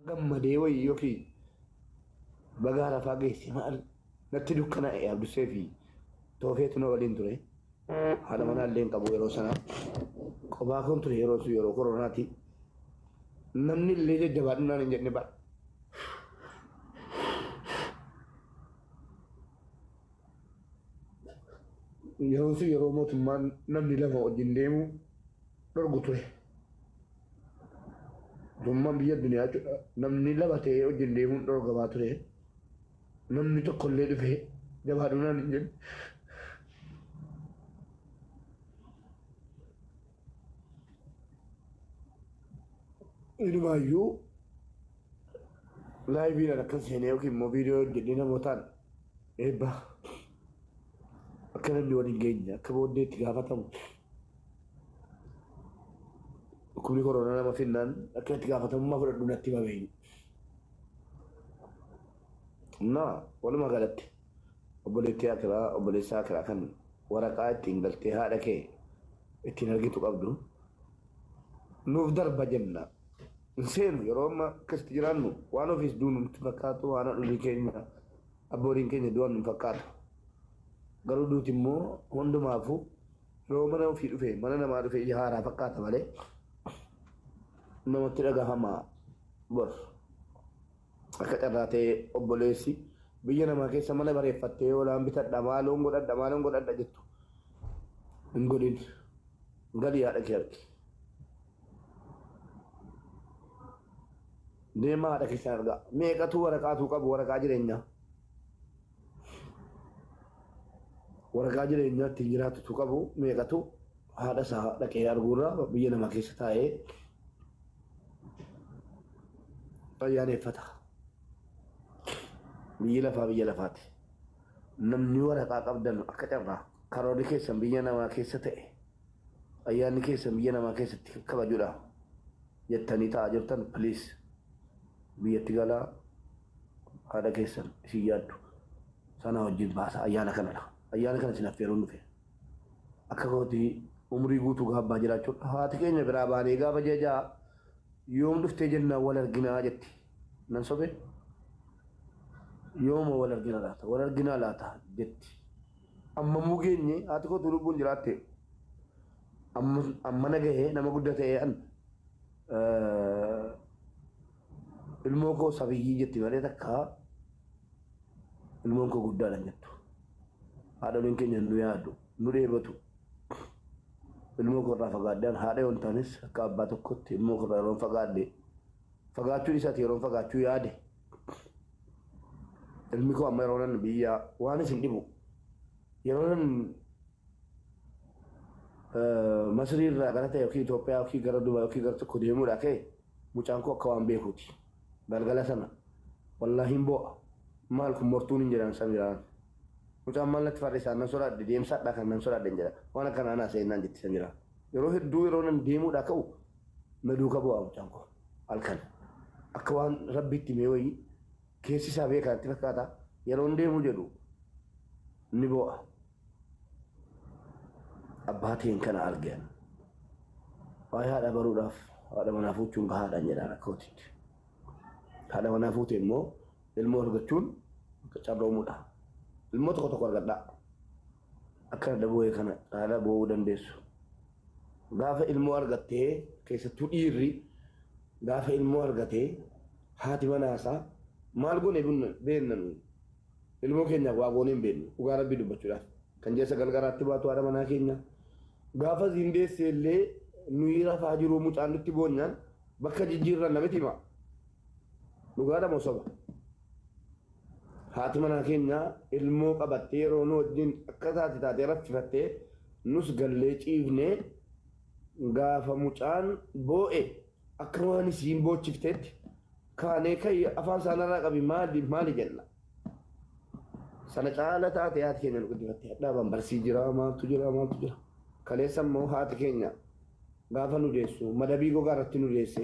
gammadee wayii yookiin bagaa lafaa geessi maal natti dukkana abdusee fi toofeetu na waliin ture haadha manaa illee hin qabu yeroo sana qophaa kun ture yeroo sun yeroo koronaati namni illee jajjabaadhunaan hin jenne bara yeroo sun yeroo mootummaan namni lama wajjin deemu dhorgu ture mootummaan biyya addunyaa jechuudha namni lama ta'ee wajjin deemuun dhorgamaa ture namni tokkollee dhufee jabaadhunaan hin jenne inumayyuu laayiviidhaan akkan seenee yookiin immoo viidiyoo jedhee namootaan eebba akka namni waliin geenye akka booddee itti gaafatamu dhukkubni koronaa nama finnaan akka itti gaafatamummaa fudhadhu natti babeeyni. Naa walumaa galatti obboleettii akiraa obboleessaa akiraa kan waraqaa ittiin galtee haadha kee ittiin argitu qabdu nuuf darba jenna. Seenu yeroo amma akkasitti jiraannu waan ofiis duunu nutti fakkaatu waan dhulii keenya abbooliin keenya du'an nu fakkaatu. Garuu duuti immoo hundumaafuu yeroo mana ofii dhufe mana namaa dhufe ija haaraa fakkaata malee namatti dhagahamaa bor akka carraa ta'ee obboleessi biyya namaa keessa mana bareeffattee olaan bitadha maaloon godhadha jettu hin godhin galii haadha kee arge. Deemaa haadha keessaa argaa meeqatu waraqaatuu qabu waraqaa jireenyaa waraqaa jireenyaa ittiin jiraatutu qabu meeqatu haadha isaa dhaqee arguurraa biyya namaa keessa taa'ee ayyaaneffata biyya lafaa biyya lafaati namni waraqaa qabdan akka carraa karoorri keessan biyya namaa keessa ta'e ayyaanni keessan biyya namaa keessatti kabajuudha jettanii taa'aa jirtan piliis biyyatti galaa haadha keessan isin yaaddu sana wajjin baasa ayyaana kanadha ayyaana kana isin affeeruun dhufe akka kootii umrii guutuu gaabbaa jiraachuudha haati keenya biraa baanee gaafa jajaa yoom dhuftee jennaan wal arginaa jetti nan sobe yooma wal arginaa laata jetti amma mugeenye haati kootuu lubbuun jiraatte amma nagahee nama guddaa ta'ee an ilmoo koo sabiyyii jetti malee takka ilmoon koo guddaadhaan jettu haadholiin keenya nu yaaddu nu dheebatu ilmoo koo irraa fagaadhaan haadha yoon taanis akka abbaa tokkotti ilmoo koo irraa yeroon fagaadde fagaachuun isaati yeroon fagaachuu yaade ilmi koo amma yeroo nan biyya waan isin dhibu yeroo nan Masrii irraa gara ta'e yookiin Itoophiyaa yookiin gara Dubaay yookiin gara tokko deemuudhaa ka'e mucaan koo akka waan beekuuti. Galgala sana wallaahi hin bo'a maal kun mortuun hin jedhan samiraan mucaan maal natti farri isaan nan sodaadhe deemsaadhaa kan nan sodaadhe hin jedha waan akka naanaa seenaan jetti samiraan yeroo hedduu yeroo nan deemuudhaa ka'u na duuka bu'aa mucaan koo halkan akka waan rabbitti mee wayii keessi isaa beekaatti fakkaata yeroo deemuu jedhu ni bo'a abbaatiin kana argan waa'ee haadha baruudhaaf haadha manaa fuuchuun gahaadhaan jedhaan akka hootitti. Haadha manaa fuute immoo ilmoo argachuun carroomuudha. Ilmoo tokko argadhaa. Akka daboo'ee kana haadha bo'uu dandeessu. Gaafa ilmoo argattee keessattuu dhiirri gaafa ilmoo argatee haati manaasaa maal goone beennanu ilmoo keenyaaf waa goone hin beennu dhugaa rabbii dubbachuudhaaf kan jeessa galgaraatti baatu haadha manaa keenya gaafa zindeessee illee nuyi rafaa jiru mucaan nutti boonyaan bakka jijjiirran namatti hima. Dhugaadha moo soba haati manaa keenya ilmoo qabattee yeroo nu wajjin akka taatee raffifattee nus gallee ciifnee gaafa mucaan boo'e akka waan isiin boochifteetti kaanee kai afaan isaanirraa qabi maali jenna sana caala taate haati keenya nu guddifattee dhaabaan barsii jira maaltu jira kaleessa immoo haati keenya gaafa nu deessu madabii gogaa irratti nu deesse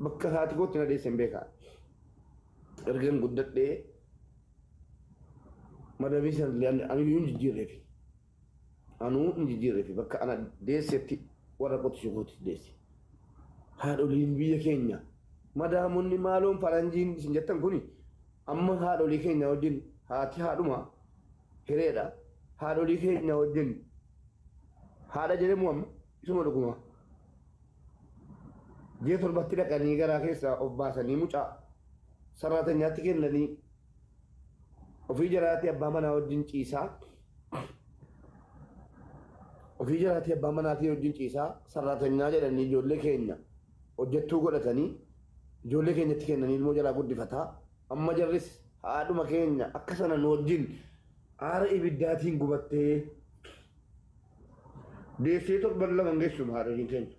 bakka haati kootti na deesse hin beekaa ergan guddadhee madabii sana aniyyuu hin jijjiirreefi bakka ana deessetti warra qotishu kooti deesse haadholiin biyya keenya madaamunni maaloon faranjiin isin jettan kuni amma haadholii keenya wajjin haati haadhuma hireedha haadholii keenya wajjin haadha jedhamu amma isuma dhuguma jee torbatti dhaqanii garaa keessaa of baasanii mucaa saraatanyaatti kennanii ofii jiraatee abbaa manaa wajjin ciisaa ofii jiraatee abbaa manaatii wajjin ciisaa saraatanyaa jedhanii ijoollee keenya hojjettuu godhatanii ijoollee keenyatti kennanii ilmoo jalaa guddifataa amma jarris haadhuma keenya akka sana nu wajjin aara ibiddaatiin gubattee deessee torban lama geessuma haadholiin keenya.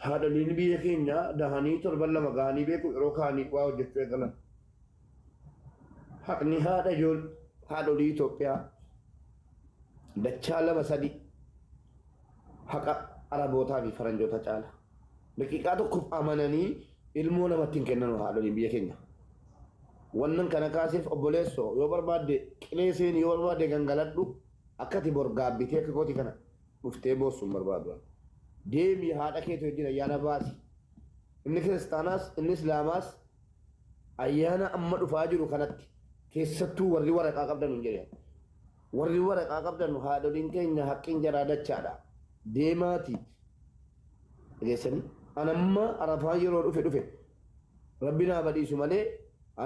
Haadholiin biyya keenya dahanii torban lama gahanii beeku yeroo kaanii waa hojjechuu eegalan. Haqni haadholii Itoophiyaa dachaa lama sadi haqa Arabootaa fi Faranjoota caala. Daqiiqaa tokkoof amananii ilmoo namatti hin kennan haadholiin biyya keenya. Wannan kana kaasiif obboleessoo yoo barbaadde qilee seenii yoo barbaadde gangaladhu akkati bor gaabbitee akka kooti kana dhuftee boossuun barbaadu. Deemii haadha keetu wajjin ayyaana baasi. Inni kiristaanaas inni islaamaas ayyaana amma dhufaa jiru kanatti keessattuu warri waraqaa qabdan hin jedhan. Warri waraqaa qabdan haadholiin keenya haqqiin jaraa dachaadha. Deemaati. Dhageessanii anamma arafaan yeroo dhufe rabbi naa badhiisu malee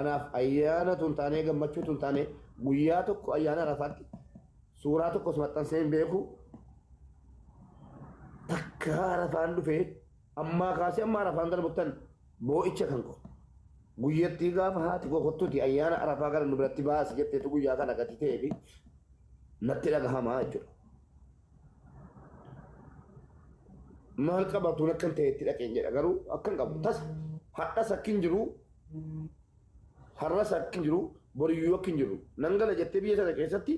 anaaf ayyaana tun taanee gammachuu tun taanee guyyaa tokko ayyaana arafaatti suuraa tokkos maxxansee hin beeku takka arafaan dhufe ammaa kaasee amma arafaan darbuttan boo'icha kan koo guyyattii gaafa haati koo kottuuti ayyaana arafaa gara nu biratti baasi jetteetu guyyaa kana gati ta'ee fi natti dhagahamaa jechuudha. Maal qabatuun akkan ta'e itti dhaqeen jedha garuu akkan qabu tasa hadhas akkin jiru har'as akkin jiru boriyyuu akkin jiru nan gala jettee biyya sana keessatti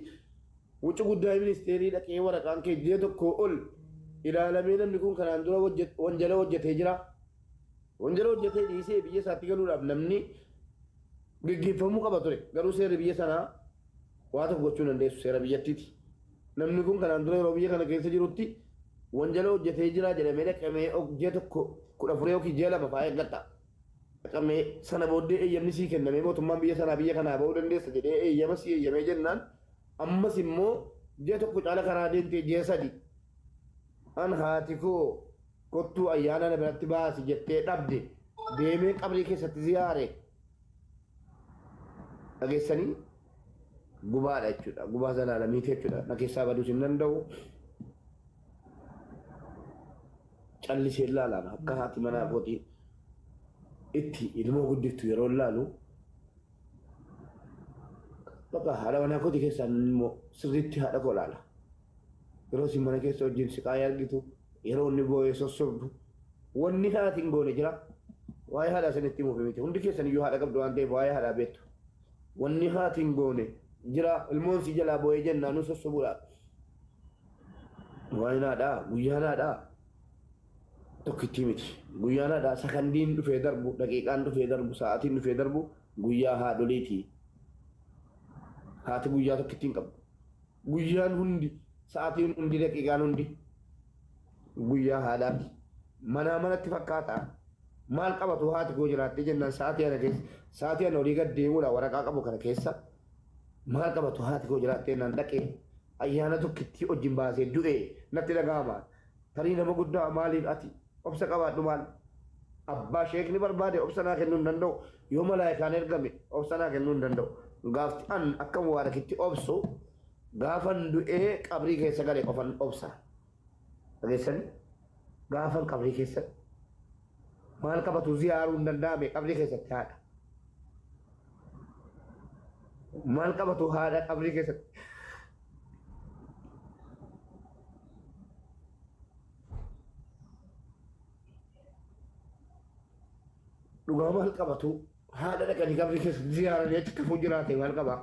wucci guddaa ministeerii dhaqee waraqaan kee ji'a tokko ol ilaalamee namni kun kanaan dura wanjala hojjetee jira. Wanjala hojjetee dhiisee biyya isaatti galuudhaaf namni gaggeeffamuu qaba ture garuu seerri biyya sanaa waa tokko gochuu dandeessu seera biyyattiiti. Namni kun kanaan dura yeroo biyya kana keessa jirutti wanjala hojjetee jira jedhamee dhaqamee ji'a tokko 14 yookiin ji'a 2 fa'aa eeggatta. Dhaqamee sana booddee eeyyamni sii kennamee mootummaan biyya sanaa biyya kanaa ba'uu dandeessa jedhee eeyyama sii eeyyamee jennaan ammas immoo ji'a tokko caala karaa deemtee ji'a 3 an haati koo kottuu ayyaana na biratti baasi jettee dhabde deemee qabrii keessatti ziyaare dhageessanii gubaadha jechuudha. Gubaa zalaalamiiti jechuudha. Na keessaa baduus hin danda'u. Callisee ilaalaan akka haati manaa kootii itti ilmoo guddiftu yeroo ilaalu bakka haadha manaa kootii keessaan immoo sirriitti haadha koo ilaala. Yeroo isin mana keessa wajjin siqaa argitu yeroo inni boo'ee sossobdu wanni haati hin goone jira. Waa'ee haadhaa sanitti himuuf miti hundi keessan iyyuu haadha qabdu waan ta'eef waa'ee haadhaa beektu. Wanni haati hin goone jira ilmoon si jalaa boo'ee jennaan nu sossobuudhaaf. Waa'een haadhaa guyyaan haadhaa tokkitti miti. Guyyaan haadhaa sakandiin dhufee darbu daqiiqaan dhufee darbu sa'aatiin dhufee darbu guyyaa haadholiiti. Haati guyyaa tokkitti hin qabdu. Guyyaan hundi sa'aatiin hundi daqiiqaan hundi guyyaa haadhaati. Manaa manatti fakkaata. Maal qabatu haati koo jiraattee jennaan sa'aatii ana olii gad deemuudha waraqaa qabu kana keessa maal qabatu haati koo jiraattee naan dhaqee ayyaana tokkitti wajjin baasee du'e natti dhagahama. Tarii nama guddaa maaliif ati obsa qabaadhu maal abbaa sheekni barbaade obsa naa kennuu hin danda'u yoo malaayikaan ergame obsa naa kennuu hin danda'u. Gaafti an akka mubaarakitti obsu gaafan du'ee qabrii keessa galee qofan obsa. Dhageessanii gaafan qabrii keessa maal qabatu ziyaaruu hin danda'ame qabrii keessatti haadha. Maal qabatu haadha qabrii keessatti. Dhugaa maal qabatu haadha dhaqanii qabrii keessatti ziyaaranii achi kafuu jiraate maal qabaa.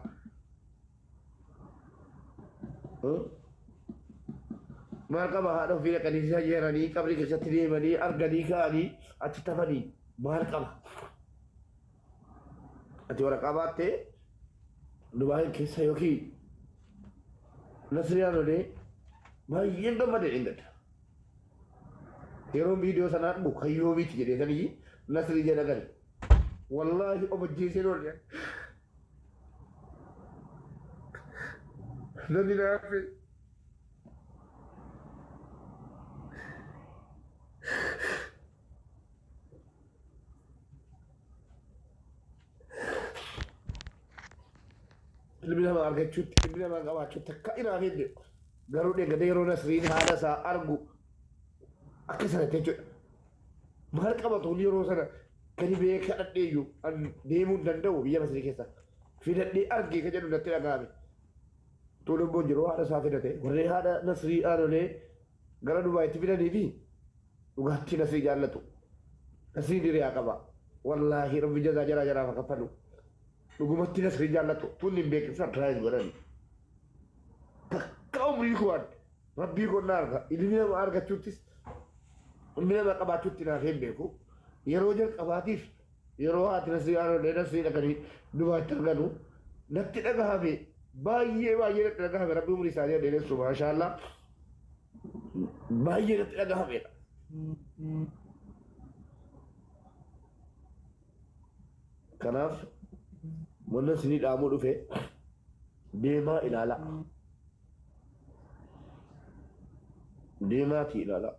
Maal qaba haadha ofii dhaqanii jeeranii qabrii keessatti deemanii arganii ka'anii achi tafanii maal qaba. Ati waraqaa baattee Dubaayii keessa yookiin Nasriyaan olee baay'een gammadee dhingata. يروم فيديو سنات بو خيو بيت جدي سني نسري جدا قال والله أبجي سنور يا نبي نعرف اللي بينا ما أرجع شوت اللي بينا ما أرجع شوت كائنا فيديو قالوا لي قد يرون نسرين هذا سا أرجو أكسر تجو ما هركب طولي روسنا كني بيك أديو أن ديمون دندو بيا مسري كيسا في دي أرجع كجلو نتلا غامي تولو بوجرو هذا سافرته وري هذا نسري أنا ليه قالوا باي تبينا دي في وقتي نسري جالتو نسري دي رياكبا والله ربي جزا جرا جرا فكفلو وقمت نسري جالتو تولي بيك سرطرايز وراني كاوم ريكوان ربي يقول نارك اللي ما أرجع تشوتيس اللي ما قبض تشوتينا فين بيكو يروجر قباتيف يروها تنسي أنا لنسي لكني دوا ترجعوا نتلقاها في بايه نتلقاها في ربي مري ساجا دينه ما شاء الله بايه نتلقاها في كناف من سنين أمور في ديما إلى لا ديما تي إلى لا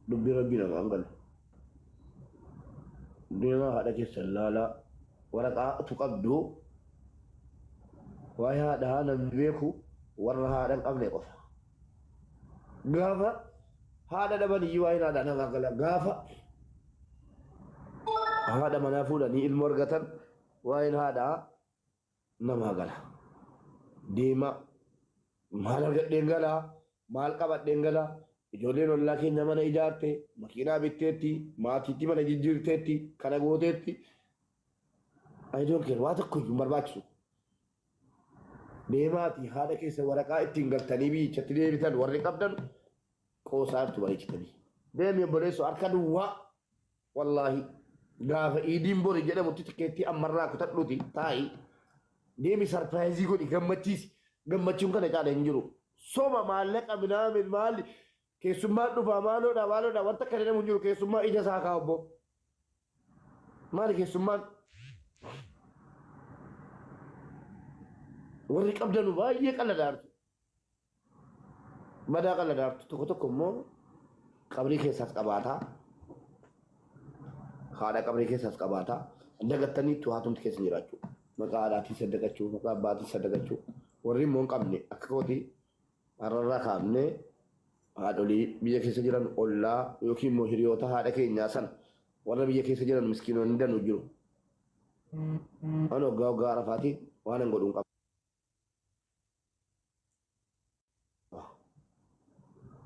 دبي ربنا ما أنقل ديما هذا كسلالا ورقة تقبضه وهي هذا نبيكو ورها هذا قبل قفا غافا هذا دبني يوين هذا أنا قال غافا هذا منافولا ني المرغتن وين هذا نما قال ديما مال دنگلا مال قبط دنگلا ijoolleen ollaa keenya mana ijaarte makiinaa bitteetti maatiitti mana jijjiirteetti kana gooteetti ayidoon kee waa tokko hin barbaachisu deemaati haadha keessa waraqaa ittiin galtanii biichatti deebitan warri qabdan qoosaartu bareechitanii deemi obboleessu harka duwwaa wallaahi gaafa iidiin bori jedhamutti tikeettii ammarraa kutadhuuti taa'i deemi sarpiraayizii godhi gammachiisi gammachuun kana caala hin jiru soma maallaqa minaamin maalli keessummaan dhufaa maaloodha wanta kana jedhamu hin jiru keessummaa ija isaa kaa obbo maali keessummaan warri qabdanu baay'ee qaladaartu madaa qaladaartu tokko tokko immoo qabrii keessaas qabaataa haadha qabrii keessaas qabaataa dagattaniitu haatumti keessa jiraachuu maqaa haadhaatii saddaqachuu maqaa abbaatii saddaqachuu warri immoo hin qabne akka kooti hararraa kaafnee haadholii biyya keessa jiran ollaa yookiin immoo hiriyoota haadha keenyaa sana warra biyya keessa jiran miskiinoonni danuu jiru ani waggaa arafaatiin waan hin godhuun qaba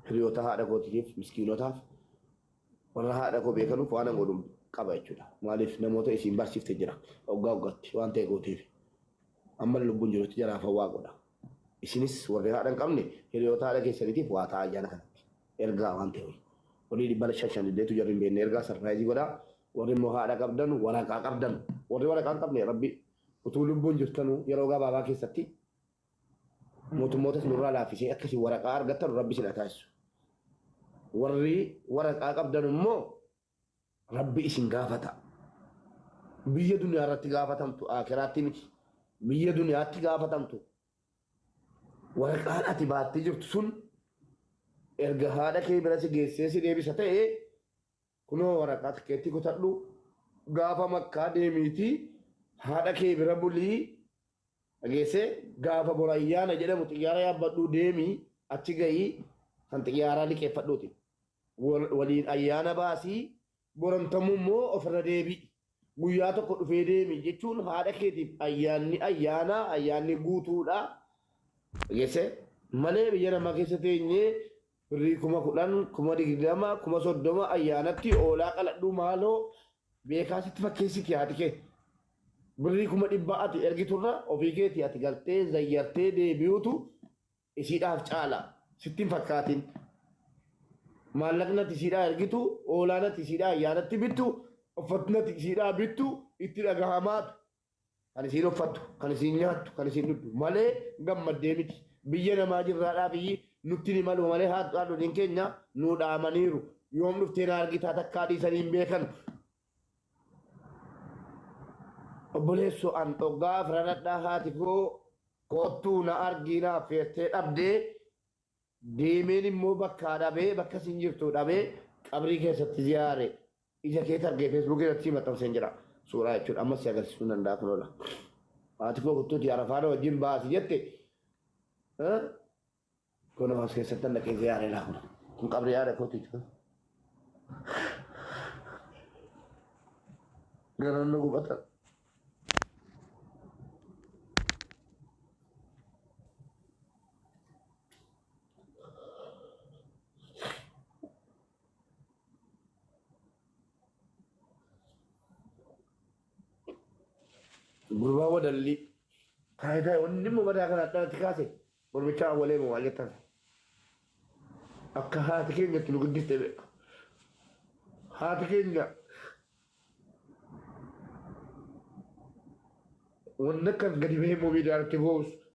hiriyoota haadha kootiif miskiinotaaf warra haadha koo beekanuuf waan hin godhuun qaba jechuudha maaliif namoota isiin barsiifte jira waggaa waggaatti waan ta'e gootiif amma lubbuun jirutti jaraaf hawaa godha isinis warri haadha hin qabne hiriyoota haadha keessaniitiif waa ta'a ayyaana kanatti ergaa waan ta'e walii dhibbala shashan illee jarri hin beekne ergaa sarpiraayizii godha warri immoo haadha qabdan waraqaa qabdan warri waraqaa hin qabne rabbi utuu lubbuun jirtanuu yeroo gabaabaa keessatti mootummootas nurraa laaffisee akkasii waraqaa argattan rabbi sin taasisu warri waraqaa qabdan immoo rabbi isin gaafata biyya duniyaa irratti gaafatamtu akiraatti miti biyya duniyaatti gaafatamtu waraqaan ati baattee jirtu sun erga haadha kee bira si geessee si deebisa ta'e kunoo waraqaa tikeetti kutadhu gaafa makkaa deemiitii haadha kee bira bulii geessee gaafa bor ayyaana jedhamu xiyyaara yaabbadhuu deemii achi gahii kan xiyyaaraa liqeeffadhuuti waliin ayyaana baasii borontamuu immoo ofirra deebii guyyaa tokko dhufee deemii jechuun haadha keetiif ayyaanni guutuudha geesse malee biyya namaa keessa teenyee birrii 10,000 20,000 30,000 ayyaanatti oolaa qaladhuu maaloo beekaasitti fakkeessiti haati kee birrii 100,000 ati ergiturra ofii keetii ati galtee zayyartee deebi'uutu isiidhaaf caala sittiin fakkaatiin maallaqnatti isiidhaa ergitu oolaanatti isiidhaa ayyaanatti bittu uffatnatti isiidhaa bittu itti dhagahamaatu kan isiin uffattu kan isiin nyaattu kan isiin dhugdu malee gammaddee miti biyya namaa jirraadhaa biyyi nutti ni malu malee haadholiin keenya nuu dhaamaniiru يوم نفتين أرجع تكادي سنين بيكن obboleessoo an dhoggaa firanadhaa haati koo kottuu na arginaa feertee dhabdee deemeen immoo bakkaa dhabee bakka sin jirtu dhabee qabrii keessatti ziyaare ija kee argee feesbuukii irratti maxxanseen jira suuraa jechuudha ammas si agarsiisuu danda'a kunola haati koo kottuuti arafaana wajjin baasi jette kun as keessatti dhaqee ziyaare laa kun qabrii yaada kootiiti garan nu gubata gurbaa wadalli faayidaa wanni immoo madaa kana addanatti kaase mormichaa walee moo waan jettan akka haati keenyatti nu guddiste beeka haati keenya wanni akkas gadi bahee moo miidiyaatti boos